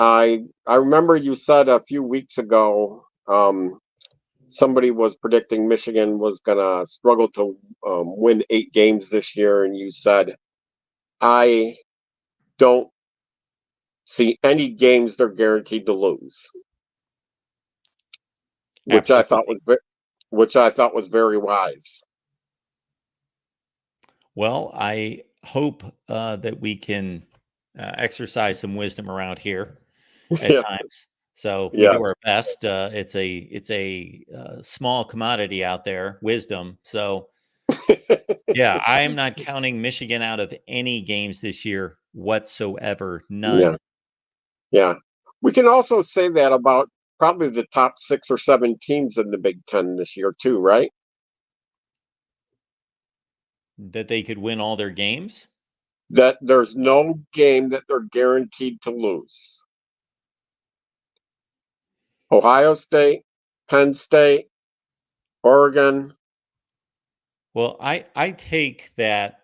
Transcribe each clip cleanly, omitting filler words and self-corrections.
I remember you said a few weeks ago, somebody was predicting Michigan was gonna struggle to win 8 games this year, and you said I don't see any games they're guaranteed to lose, which I thought Absolutely. was which I thought was very wise. Well, I hope that we can exercise some wisdom around here at Yeah. times. So we do Yes. our best. It's a small commodity out there, wisdom. So yeah, I am not counting Michigan out of any games this year whatsoever. Yeah. None. Yeah. We can also say that about probably the top 6 or 7 teams in the Big Ten this year too, right? That they could win all their games. That there's no game that they're guaranteed to lose. Ohio State, Penn State, Oregon. Well, I take that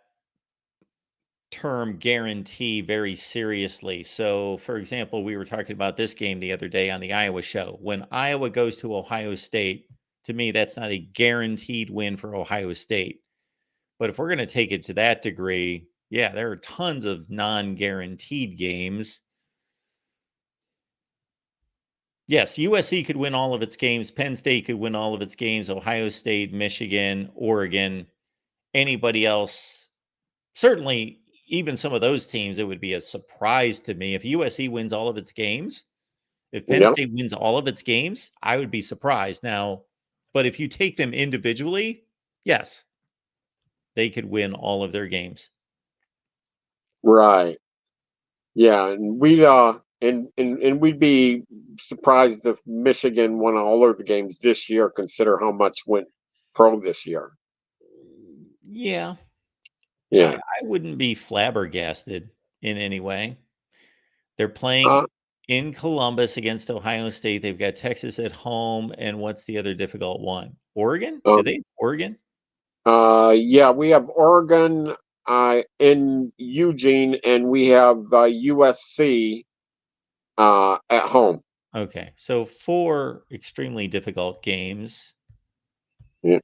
term guarantee very seriously. So, for example, we were talking about this game the other day on the Iowa show. When Iowa goes to Ohio State, to me, that's not a guaranteed win for Ohio State. But if we're going to take it to that degree, yeah, there are tons of non guaranteed games. Yes, USC could win all of its games. Penn State could win all of its games. Ohio State, Michigan, Oregon, anybody else. Certainly, even some of those teams, it would be a surprise to me if USC wins all of its games. If Penn Yeah, State wins all of its games, I would be surprised. Now, but if you take them individually, yes, they could win all of their games. right. Yeah, and and we'd be surprised if Michigan won all of the games this year, consider how much went pro this year. Yeah, Yeah. I wouldn't be flabbergasted in any way. They're Uh, playing in Columbus against Ohio State. They've got Texas at home, and what's the other difficult one? Oregon? Do um, they Oregon? yeah, we have Oregon in Eugene, and we have USC at home. Okay, so 4 extremely difficult games. Yeah,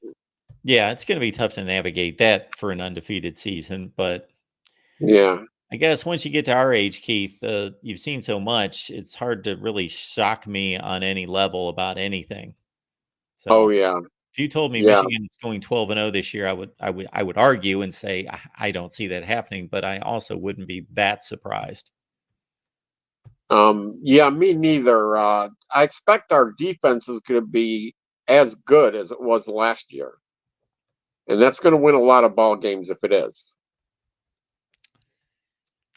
Yeah, it's gonna be tough to navigate that for an undefeated season, but yeah. I guess once you get to our age, Keith, you've seen so much, it's hard to really shock me on any level about anything. Oh, So, yeah, if you told me yeah. Michigan's going 12-0 this year, I would argue and say I don't see that happening, but I also wouldn't be that surprised. Yeah, me neither. I expect our defense is going to be as good as it was last year, and that's going to win a lot of ball games if it is.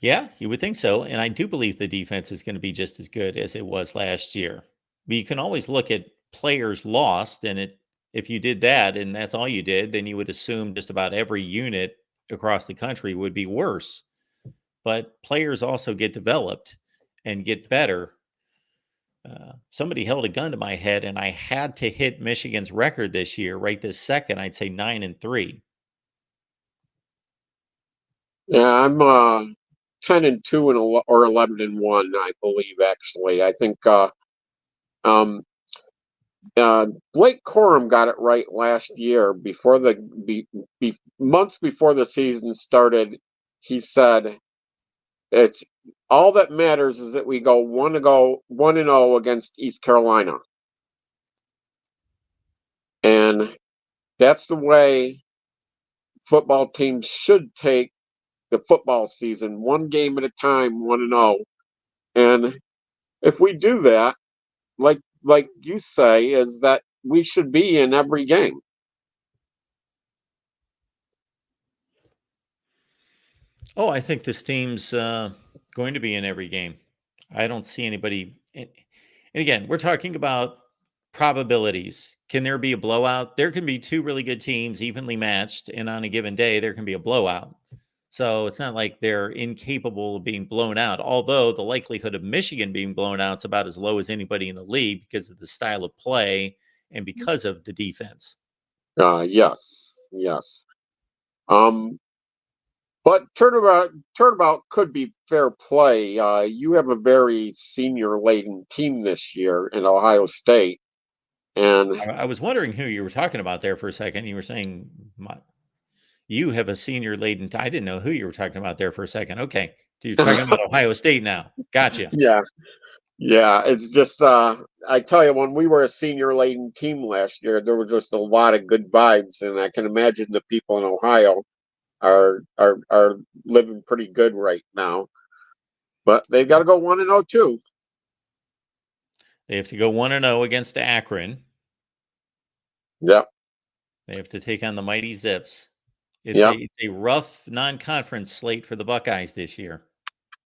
Yeah, you would think so, and I do believe the defense is gonna be just as good as it was last year. But you can always look at players lost, and if you did that and that's all you did, then you would assume just about every unit across the country would be worse. But players also get developed and get better. Somebody held a gun to my head, and I had to hit Michigan's record this year right this second. I'd say 9-3. Yeah, I'm 10-2 or 11-1, I believe. Actually, I think um, Blake Corum got it right last year before months before the season started. He said it's all that matters is that we go 1-0 against East Carolina, and that's the way football teams should take the football season, one game at a time, 1-0. And if we do that, like you say, is that we should be in every game. Oh, I think this team's going to be in every game. I don't see anybody. And again, we're talking about probabilities. Can there be a blowout? There can be two really good teams evenly matched, and on a given day, there can be a blowout. So it's not like they're incapable of being blown out. Although the likelihood of Michigan being blown out is about as low as anybody in the league because of the style of play and because of the defense. Yes, yes. Um, But turnabout could be fair play. You have a very senior laden team this year in Ohio State, and I was wondering who you were talking about there for a second. You were saying you have a senior laden. I didn't know who you were talking about there for a second. Okay, so you're talking about Ohio State now. Gotcha. yeah, yeah. It's just I tell you, when we were a senior laden team last year, there was just a lot of good vibes, and I can imagine the people in Ohio are living pretty good right now. But they've got to go 1-0 too. They have to go 1-0 against Akron. Yeah, They have to take on the mighty Zips. It's yeah. a rough non-conference slate for the Buckeyes this year.